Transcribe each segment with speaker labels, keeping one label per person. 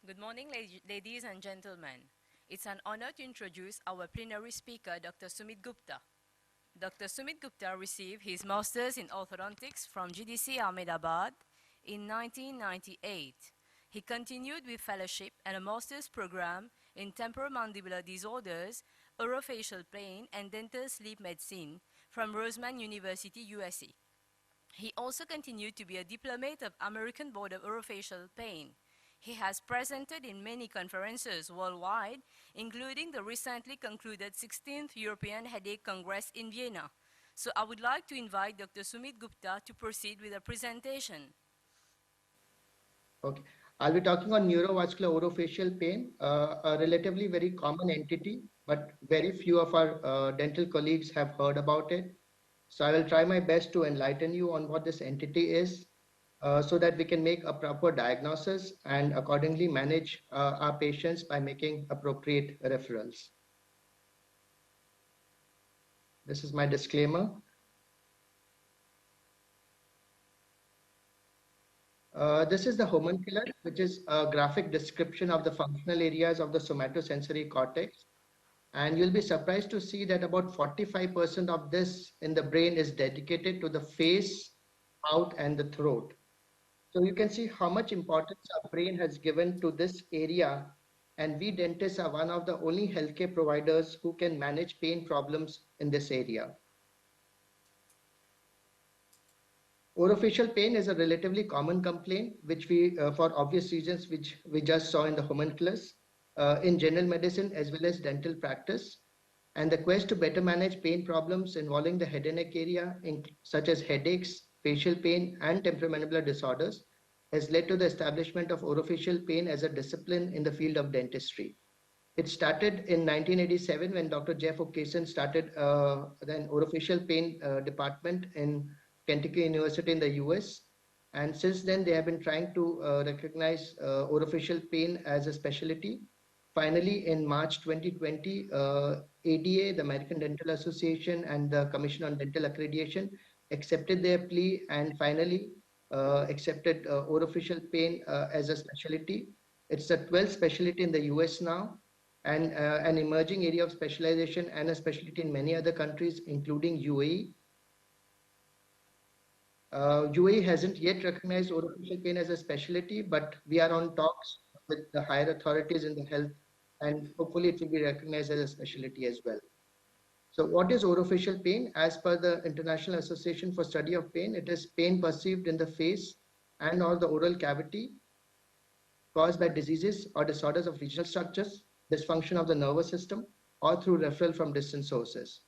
Speaker 1: Good morning, ladies and gentlemen. It's an honor to introduce our plenary speaker, Dr. Sumit Gupta. Dr. Sumit Gupta received his master's in orthodontics from GDC Ahmedabad in 1998. He continued with fellowship and a master's program in temporomandibular disorders, orofacial pain, and dental sleep medicine from Roseman University, USA. He also continued to be a diplomate of American Board of Orofacial Pain. He has presented in many conferences worldwide, including the recently concluded 16th European Headache Congress in Vienna. So I would like to invite Dr. Sumit Gupta to proceed with the presentation.
Speaker 2: Okay, I'll be talking on neurovascular orofacial pain, a relatively very common entity, but very few of our dental colleagues have heard about it. So I will try my best to enlighten you on what this entity is, so that we can make a proper diagnosis and accordingly manage our patients by making appropriate referrals. This is my disclaimer. This is the homuncular, which is a graphic description of the functional areas of the somatosensory cortex. And you'll be surprised to see that about 45% of this in the brain is dedicated to the face, mouth, and the throat. So you can see how much importance our brain has given to this area. And we dentists are one of the only healthcare providers who can manage pain problems in this area. Orofacial pain is a relatively common complaint, which we, for obvious reasons, which we just saw in the homunculus, in general medicine as well as dental practice. And the quest to better manage pain problems involving the head and neck area, such as headaches, facial pain, and temporomandibular disorders, has led to the establishment of orofacial pain as a discipline in the field of dentistry. It started in 1987 when Dr. Jeff O'Cason started an orofacial pain department in Kentucky University in the US. And since then, they have been trying to recognize orofacial pain as a specialty. Finally, in March 2020, ADA, the American Dental Association, and the Commission on Dental Accreditation accepted their plea and finally accepted orofacial pain as a specialty. It's the 12th specialty in the US now, and an emerging area of specialization and a specialty in many other countries, including UAE. UAE hasn't yet recognized orofacial pain as a specialty, but we are on talks with the higher authorities in the health, and hopefully it will be recognized as a specialty as well. So what is orofacial pain? As per the International Association for Study of Pain, it is pain perceived in the face and or the oral cavity caused by diseases or disorders of regional structures, dysfunction of the nervous system, or through referral from distant sources.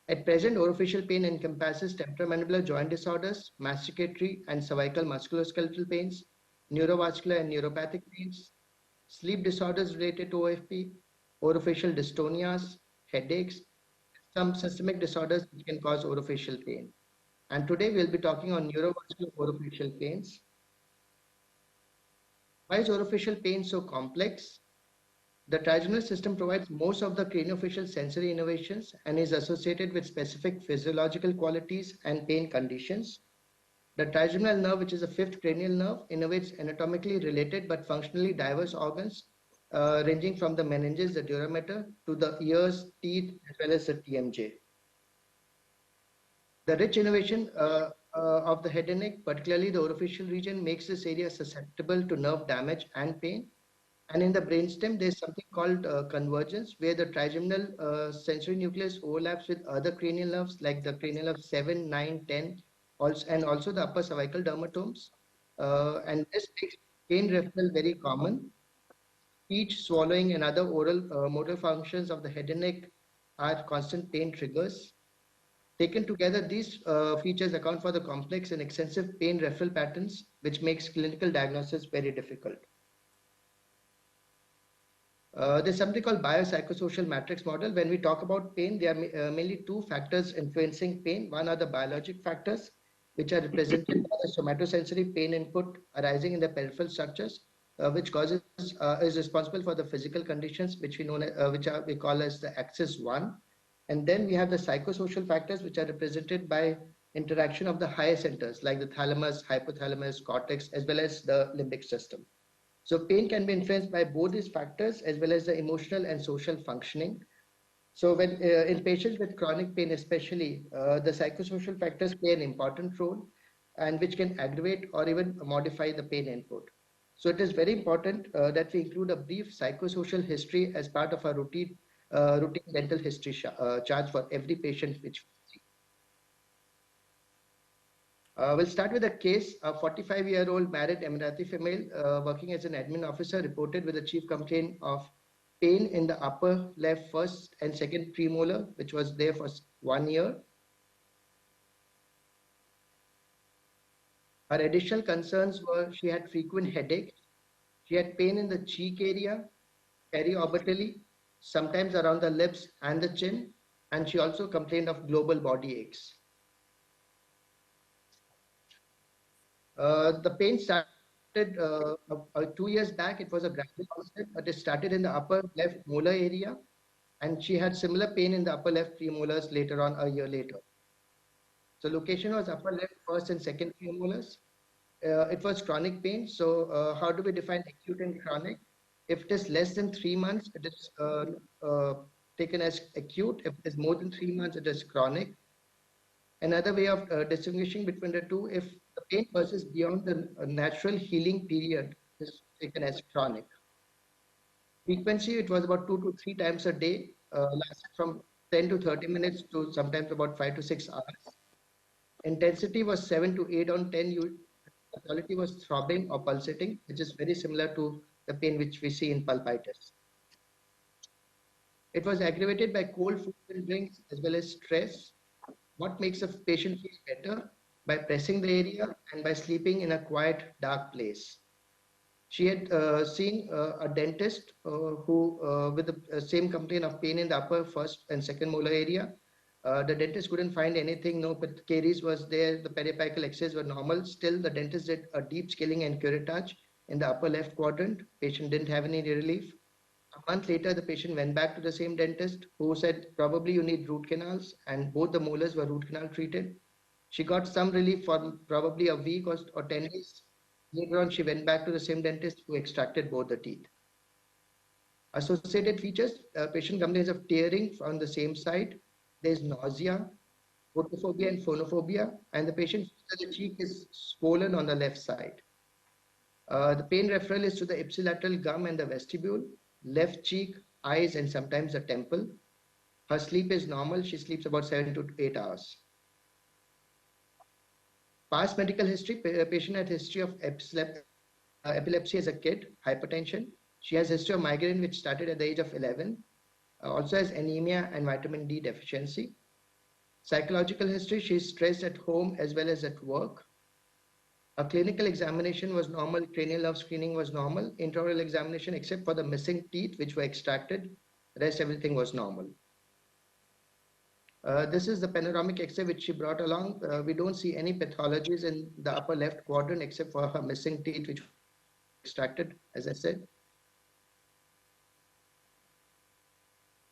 Speaker 2: At present, orofacial pain encompasses temporomandibular joint disorders, masticatory and cervical musculoskeletal pains, neurovascular and neuropathic pains, sleep disorders related to OFP, orofacial dystonias, headaches, some systemic disorders which can cause orofacial pain. And today we'll be talking on neurovascular orofacial pains. Why is orofacial pain so complex? The trigeminal system provides most of the craniofacial sensory innervations and is associated with specific physiological qualities and pain conditions. The trigeminal nerve, which is a fifth cranial nerve, innervates anatomically related but functionally diverse organs, ranging from the meninges, the dura mater, to the ears, teeth, as well as the TMJ. The rich innervation of the head and neck, particularly the orofacial region, makes this area susceptible to nerve damage and pain. And in the brainstem, there's something called convergence, where the trigeminal sensory nucleus overlaps with other cranial nerves like the cranial nerve 7, 9, 10, and also the upper cervical dermatomes. And this makes pain referral very common. Speech, swallowing, and other oral motor functions of the head and neck are constant pain triggers. Taken together, these features account for the complex and extensive pain referral patterns, which makes clinical diagnosis very difficult. There's something called biopsychosocial matrix model. When we talk about pain, there are mainly two factors influencing pain. One are the biologic factors, which are represented by the somatosensory pain input arising in the peripheral structures, which is responsible for the physical conditions, which we call as the axis one. And then we have the psychosocial factors, which are represented by interaction of the higher centers like the thalamus, hypothalamus, cortex, as well as the limbic system. So pain can be influenced by both these factors as well as the emotional and social functioning. So when in patients with chronic pain, especially, the psychosocial factors play an important role and which can aggravate or even modify the pain input. So it is very important that we include a brief psychosocial history as part of our routine dental history chart for every patient which we see. We'll start with a case. A 45-year-old married Emirati female working as an admin officer reported with a chief complaint of pain in the upper left first and second premolar, which was there for 1 year. Her additional concerns were she had frequent headache, she had pain in the cheek area, periorbitally, sometimes around the lips and the chin, and she also complained of global body aches. The pain started 2 years back. It was a gradual onset, but it started in the upper left molar area, and she had similar pain in the upper left premolars later on a year later. So location was upper left first and second premolars. It was chronic pain. So how do we define acute and chronic? If it is less than 3 months, it is taken as acute. If it is more than 3 months, it is chronic. Another way of distinguishing between the two, if the pain persists beyond the natural healing period, is taken as chronic. Frequency, it was about 2 to 3 times a day, lasted from 10 to 30 minutes to sometimes about 5 to 6 hours. Intensity was 7 to 8 on 10. Quality was throbbing or pulsating, which is very similar to the pain which we see in pulpitis. It was aggravated by cold food and drinks as well as stress. What makes a patient feel better? By pressing the area and by sleeping in a quiet, dark place. She had seen a dentist who, with the same complaint of pain in the upper first and second molar area. The dentist couldn't find anything, no caries was there, the periapical X-rays were normal. Still, the dentist did a deep scaling and curettage in the upper left quadrant. Patient didn't have any relief. A month later, the patient went back to the same dentist who said, probably you need root canals, and both the molars were root canal treated. She got some relief for probably a week or 10 days. Later on, she went back to the same dentist who extracted both the teeth. Associated features, patient complains of tearing on the same side. There's nausea, photophobia and phonophobia, and the patient feels that the cheek is swollen on the left side. The pain referral is to the ipsilateral gum and the vestibule, left cheek, eyes, and sometimes the temple. Her sleep is normal. She sleeps about 7 to 8 hours. Past medical history, patient had history of epilepsy as a kid, hypertension. She has history of migraine which started at the age of 11. Also has anemia and vitamin D deficiency. Psychological history, she is stressed at home as well as at work. A clinical examination was normal, cranial nerve screening was normal, intraoral examination except for the missing teeth which were extracted, rest everything was normal. This is the panoramic X-ray which she brought along. We don't see any pathologies in the upper left quadrant except for her missing teeth which were extracted, as I said.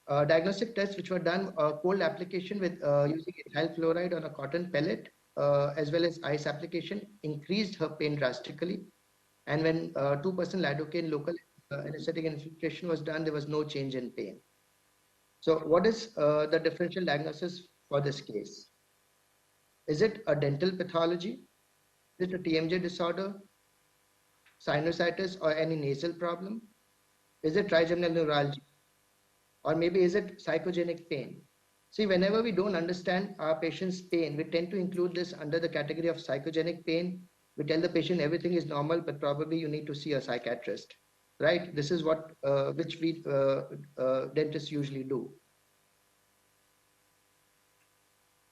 Speaker 2: Diagnostic tests which were done, cold application with using ethyl fluoride on a cotton pellet as well as ice application increased her pain drastically. And when 2% lidocaine local anesthetic infiltration was done, there was no change in pain. So what is the differential diagnosis for this case? Is it a dental pathology? Is it a TMJ disorder, sinusitis, or any nasal problem? Is it trigeminal neuralgia? Or maybe is it psychogenic pain? See, whenever we don't understand our patient's pain, we tend to include this under the category of psychogenic pain. We tell the patient everything is normal, but probably you need to see a psychiatrist, right? This is what which we dentists usually do.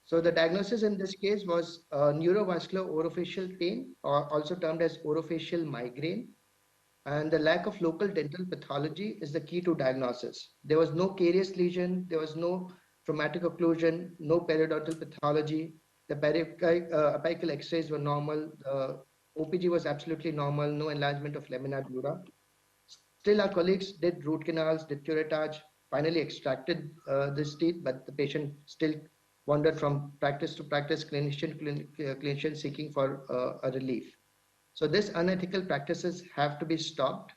Speaker 2: So the diagnosis in this case was neurovascular orofacial pain, or also termed as orofacial migraine. And the lack of local dental pathology is the key to diagnosis. There was no carious lesion, there was no traumatic occlusion, no periodontal pathology. The apical X-rays were normal. OPG was absolutely normal, no enlargement of lamina dura. Still, our colleagues did root canals, did curettage, finally extracted this teeth, but the patient still wandered from practice to practice, clinician seeking for a relief. So these unethical practices have to be stopped.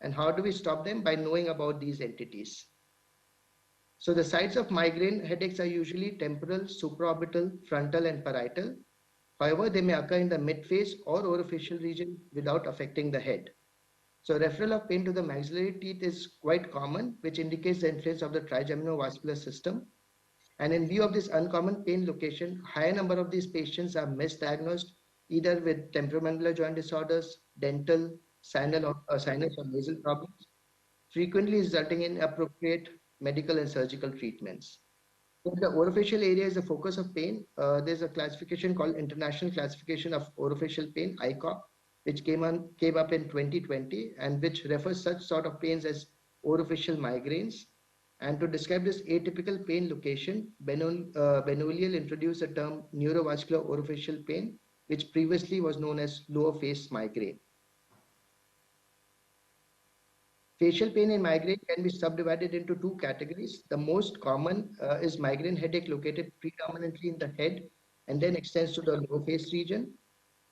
Speaker 2: And how do we stop them? By knowing about these entities. So the sites of migraine headaches are usually temporal, supraorbital, frontal, and parietal. However, they may occur in the midface or orofacial region without affecting the head. So referral of pain to the maxillary teeth is quite common, which indicates the influence of the trigeminal system. And in view of this uncommon pain location, higher number of these patients are misdiagnosed either with temporomandibular joint disorders, dental, sinus or nasal problems, frequently resulting in appropriate medical and surgical treatments. So the orofacial area is the focus of pain. There's a classification called International Classification of Orofacial Pain, ICOP, which came up in 2020 and which refers such sort of pains as orofacial migraines. And to describe this atypical pain location, Benoliel introduced the term neurovascular orofacial pain, which previously was known as lower face migraine. Facial pain in migraine can be subdivided into two categories. The most common is migraine headache located predominantly in the head and then extends to the lower face region.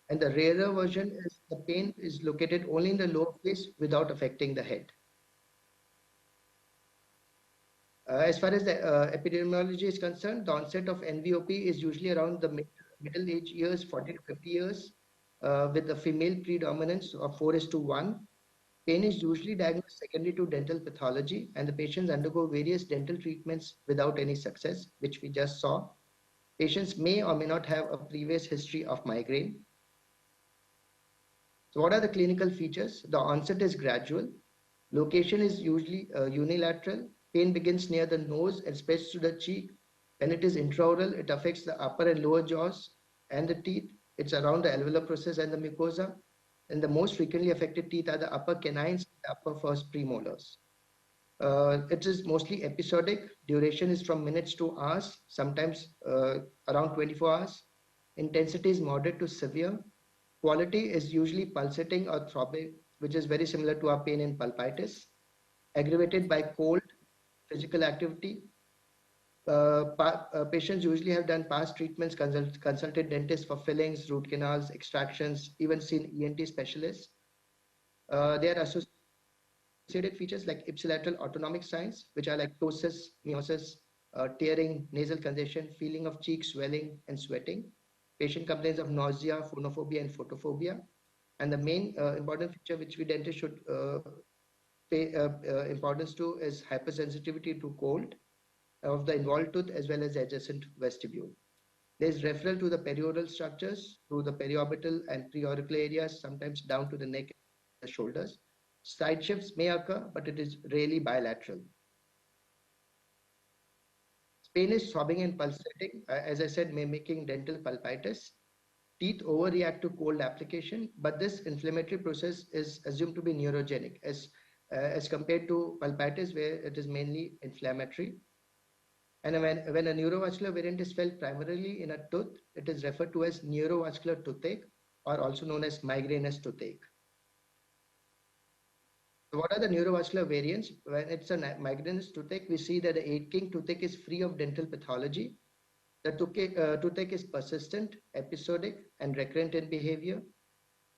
Speaker 2: And the rarer version is the pain is located only in the lower face without affecting the head. As far as the epidemiology is concerned, the onset of NVOP is usually around the middle age years, 40 to 50 years, with the female predominance of 4:1. Pain is usually diagnosed secondary to dental pathology, and the patients undergo various dental treatments without any success, which we just saw. Patients may or may not have a previous history of migraine. So what are the clinical features? The onset is gradual. Location is usually unilateral. Pain begins near the nose and spreads to the cheek. When it is intraoral, it affects the upper and lower jaws and the teeth. It's around the alveolar process and the mucosa. And the most frequently affected teeth are the upper canines and the upper first premolars. It is mostly episodic. Duration is from minutes to hours, sometimes around 24 hours. Intensity is moderate to severe. Quality is usually pulsating or throbbing, which is very similar to our pain in pulpitis. Aggravated by cold, physical activity. Patients usually have done past treatments, consulted dentists for fillings, root canals, extractions, even seen ENT specialists. There are associated features like ipsilateral autonomic signs, which are like ptosis, meiosis, tearing, nasal congestion, feeling of cheek swelling and sweating. Patient complains of nausea, phonophobia, and photophobia. And the main important feature which we dentists should pay importance to is hypersensitivity to cold of the involved tooth as well as adjacent vestibule. There is referral to the perioral structures through the periorbital and preauricular areas, sometimes down to the neck and the shoulders. Side shifts may occur, but it is rarely bilateral. Pain is throbbing and pulsating, as I said, mimicking dental pulpitis. Teeth overreact to cold application, but this inflammatory process is assumed to be neurogenic as compared to pulpitis, where it is mainly inflammatory. And when a neurovascular variant is felt primarily in a tooth, it is referred to as neurovascular toothache, or also known as migrainous toothache. So what are the neurovascular variants? When it's a migrainous toothache, we see that the aching toothache is free of dental pathology. The toothache is persistent, episodic, and recurrent in behavior.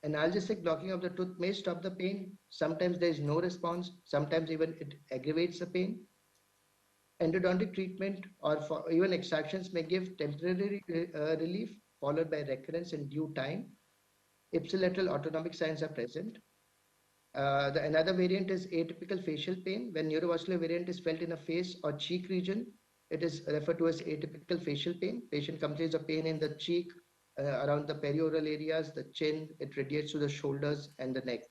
Speaker 2: Analgesic blocking of the tooth may stop the pain. Sometimes there is no response. Sometimes even it aggravates the pain. Endodontic treatment or even extractions may give temporary relief followed by recurrence in due time. Ipsilateral autonomic signs are present. Another variant is atypical facial pain. When neurovascular variant is felt in a face or cheek region, it is referred to as atypical facial pain. Patient complains of pain in the cheek, around the perioral areas, the chin. It radiates to the shoulders and the neck.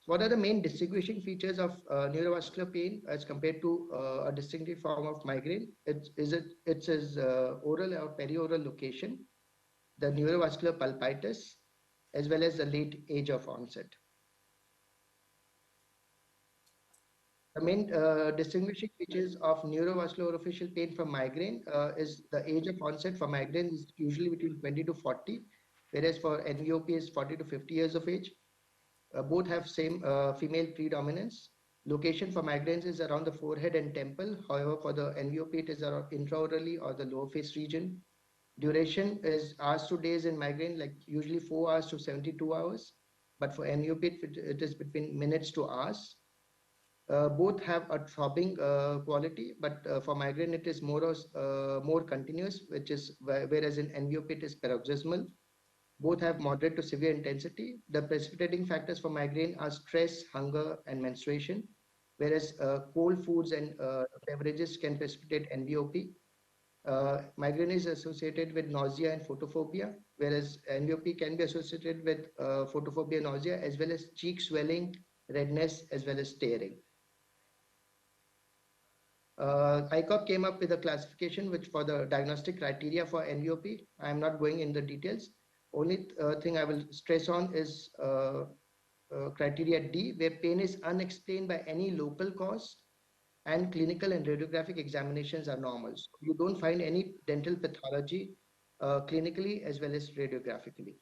Speaker 2: What are the main distinguishing features of neurovascular pain as compared to a distinctive form of migraine? It's oral or perioral location, the neurovascular pulpitis, as well as the late age of onset. The main distinguishing features of neurovascular orofacial pain from migraine is the age of onset. For migraine is usually between 20 to 40, whereas for NVOP is 40 to 50 years of age. Both have same female predominance. Location for migraines is around the forehead and temple. However, for the NVOP, it is around intraorally or the lower face region. Duration is hours to days in migraine, like usually 4 hours to 72 hours. But for NVOP, it is between minutes to hours. Both have a throbbing quality, but for migraine, it is more continuous, which is whereas in NVOP, it is paroxysmal. Both have moderate to severe intensity. The precipitating factors for migraine are stress, hunger, and menstruation, whereas cold foods and beverages can precipitate NVOP. Migraine is associated with nausea and photophobia, whereas NVOP can be associated with photophobia, nausea, as well as cheek swelling, redness, as well as tearing. ICOP came up with a classification which for the diagnostic criteria for NVOP. I am not going in the details. Only thing I will stress on is criteria D, where pain is unexplained by any local cause and clinical and radiographic examinations are normal. So you don't find any dental pathology clinically as well as radiographically.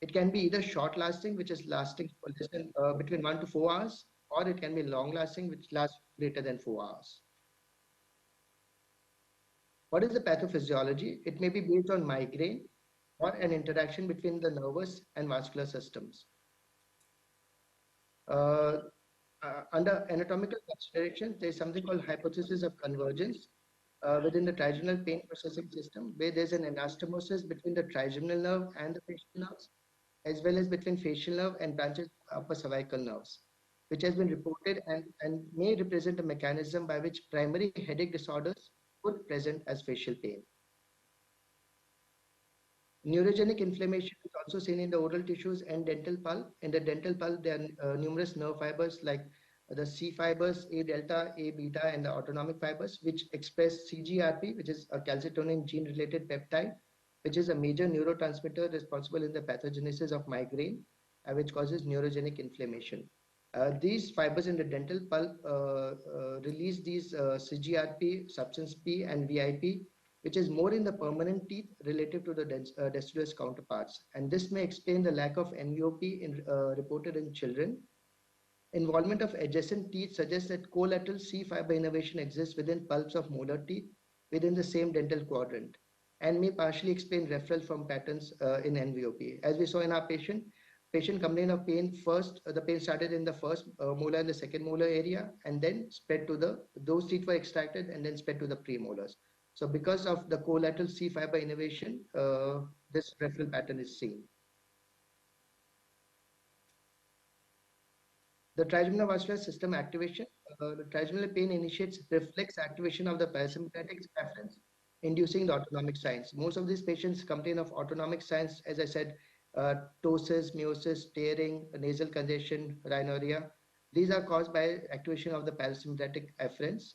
Speaker 2: It can be either short lasting, which is lasting for less than between 1 to 4 hours, or it can be long lasting, which lasts greater than 4 hours. What is the pathophysiology? It may be based on migraine or an interaction between the nervous and vascular systems. Under anatomical consideration, there is something called hypothesis of convergence within the trigeminal pain processing system, where there's an anastomosis between the trigeminal nerve and the facial nerves, as well as between facial nerve and branches of upper cervical nerves, which has been reported and may represent a mechanism by which primary headache disorders could present as facial pain. Neurogenic inflammation is also seen in the oral tissues and dental pulp. In the dental pulp, there are numerous nerve fibers like the C fibers, A delta, A beta, and the autonomic fibers, which express CGRP, which is a calcitonin gene-related peptide, which is a major neurotransmitter responsible in the pathogenesis of migraine, which causes neurogenic inflammation. These fibers in the dental pulp release these CGRP, substance P, and VIP, which is more in the permanent teeth relative to the deciduous counterparts. And this may explain the lack of NVOP reported in children. Involvement of adjacent teeth suggests that collateral C fiber innervation exists within pulps of molar teeth within the same dental quadrant and may partially explain referral from patterns in NVOP. As we saw in our patient complained of pain first, the pain started in the first molar and the second molar area and then spread to those teeth were extracted and then spread to the premolars. So because of the collateral C fiber innervation, this referral pattern is seen. The trigeminal vascular system activation. The trigeminal pain initiates reflex activation of the parasympathetic afferents, inducing the autonomic signs. Most of these patients complain of autonomic signs, as I said, ptosis, meiosis, tearing, nasal congestion, rhinorrhea. These are caused by activation of the parasympathetic afferents.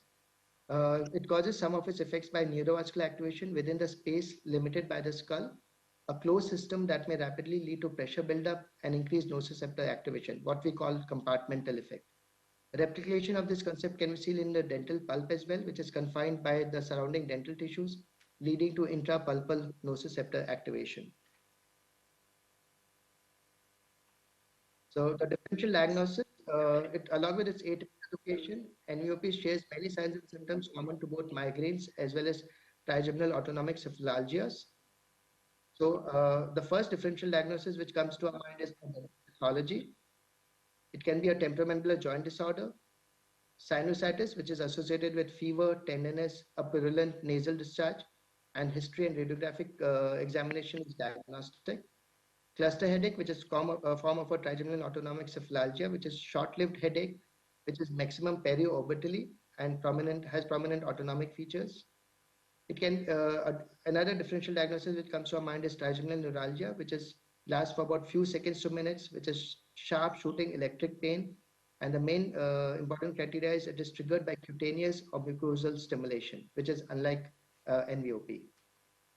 Speaker 2: It causes some of its effects by neurovascular activation within the space limited by the skull, a closed system that may rapidly lead to pressure buildup and increased nociceptor activation, what we call compartmental effect. Replication of this concept can be seen in the dental pulp as well, which is confined by the surrounding dental tissues, leading to intrapulpal nociceptor activation. So the differential diagnosis, along with its atypical location, NVOP shares many signs and symptoms common to both migraines as well as trigeminal autonomic cephalalgias. So the first differential diagnosis which comes to our mind is pathology. It can be a temperamental joint disorder, sinusitis, which is associated with fever, tenderness, a purulent nasal discharge, and history and radiographic examination is diagnostic. Cluster headache, which is a form of a trigeminal autonomic cephalalgia, which is short-lived headache, which is maximum periorbitally and has prominent autonomic features. It can another differential diagnosis which comes to our mind is trigeminal neuralgia, which lasts for about few seconds to minutes, which is sharp shooting electric pain. And the main important criteria is it is triggered by cutaneous or mucosal stimulation, which is unlike NVOP.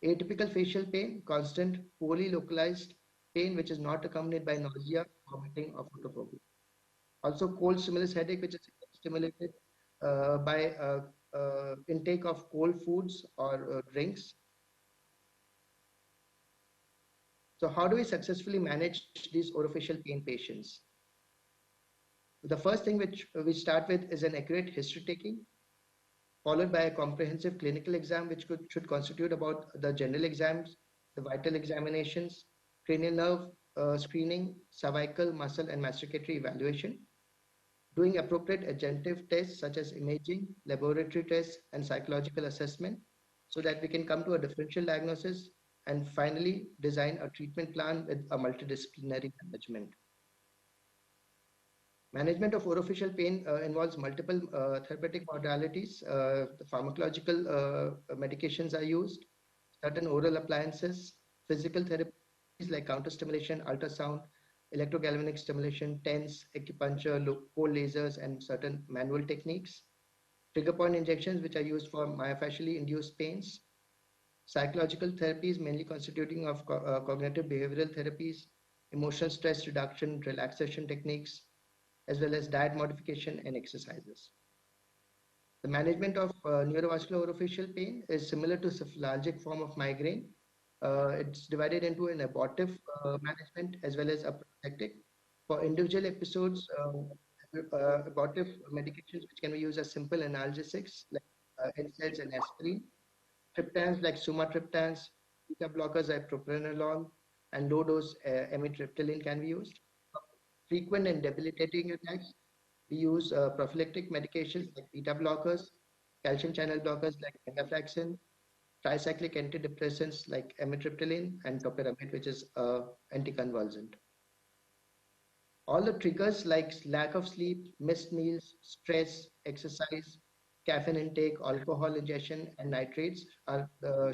Speaker 2: Atypical facial pain, constant, poorly localized pain, which is not accompanied by nausea, vomiting, or photophobia. Also, cold stimulus headache, which is stimulated by intake of cold foods or drinks. So how do we successfully manage these orofacial pain patients? The first thing which we start with is an accurate history taking, followed by a comprehensive clinical exam, which should constitute about the general exams, the vital examinations, cranial nerve screening, cervical, muscle, and masticatory evaluation, doing appropriate adjunctive tests such as imaging, laboratory tests, and psychological assessment, so that we can come to a differential diagnosis, and finally design a treatment plan with a multidisciplinary management. Management of orofacial pain involves multiple therapeutic modalities. The pharmacological medications are used, certain oral appliances, physical therapies like counterstimulation, ultrasound, electrogalvanic stimulation, TENS, acupuncture, cold lasers, and certain manual techniques. Trigger point injections, which are used for myofascially induced pains. Psychological therapies, mainly constituting of cognitive behavioral therapies, emotional stress reduction, relaxation techniques, as well as diet modification and exercises. The management of neurovascular orofacial pain is similar to cephalalgic form of migraine. It's divided into an abortive management as well as a prophylactic. For individual episodes, abortive medications which can be used as simple analgesics like NSAIDs and aspirin, triptans like sumatriptans, beta blockers like propranolol, and low dose amitriptyline can be used. Frequent and debilitating attacks, we use prophylactic medications like beta blockers, calcium channel blockers like venlafaxine, tricyclic antidepressants like amitriptyline, and topiramate, which is anticonvulsant. All the triggers like lack of sleep, missed meals, stress, exercise, caffeine intake, alcohol ingestion, and nitrates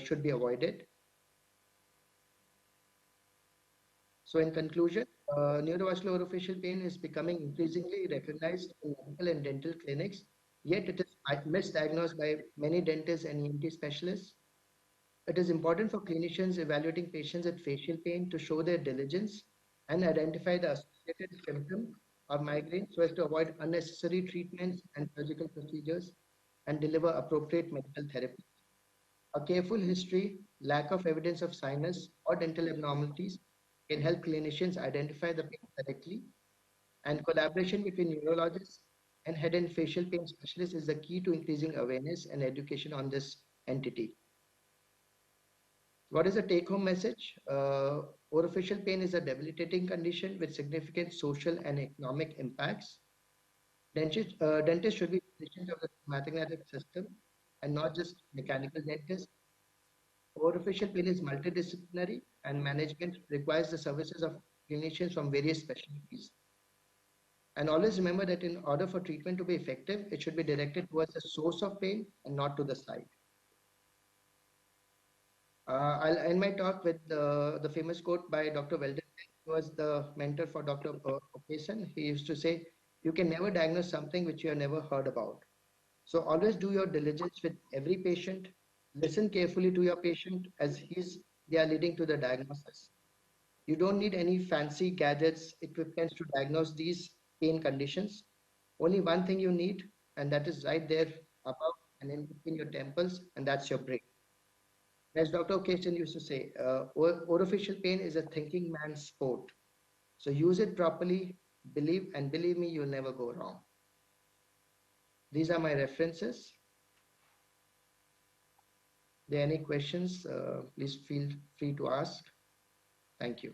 Speaker 2: should be avoided. So in conclusion, neurovascular orofacial pain is becoming increasingly recognized in medical and dental clinics, yet it is misdiagnosed by many dentists and ENT specialists. It is important for clinicians evaluating patients with facial pain to show their diligence and identify the associated symptom of migraine so as to avoid unnecessary treatments and surgical procedures and deliver appropriate medical therapy. A careful history, lack of evidence of sinus or dental abnormalities can help clinicians identify the pain correctly, and collaboration between neurologists and head and facial pain specialists is the key to increasing awareness and education on this entity. What is the take-home message? Orofacial pain is a debilitating condition with significant social and economic impacts. Dentists should be physicians of the magnetic system and not just mechanical dentists. Orofacial pain is multidisciplinary and management requires the services of clinicians from various specialties. And always remember that in order for treatment to be effective, it should be directed towards the source of pain and not to the site. I'll end my talk with the famous quote by Dr. Weldon, who was the mentor for Dr. Opason. He used to say, "You can never diagnose something which you have never heard about." So always do your diligence with every patient. Listen carefully to your patient as they are leading to the diagnosis. You don't need any fancy gadgets, equipments to diagnose these pain conditions. Only one thing you need, and that is right there above and in between your temples, and that's your brain. As Dr. Okason used to say, orofacial pain is a thinking man's sport. So use it properly, believe me, you'll never go wrong. These are my references. If there are any questions, please feel free to ask. Thank you.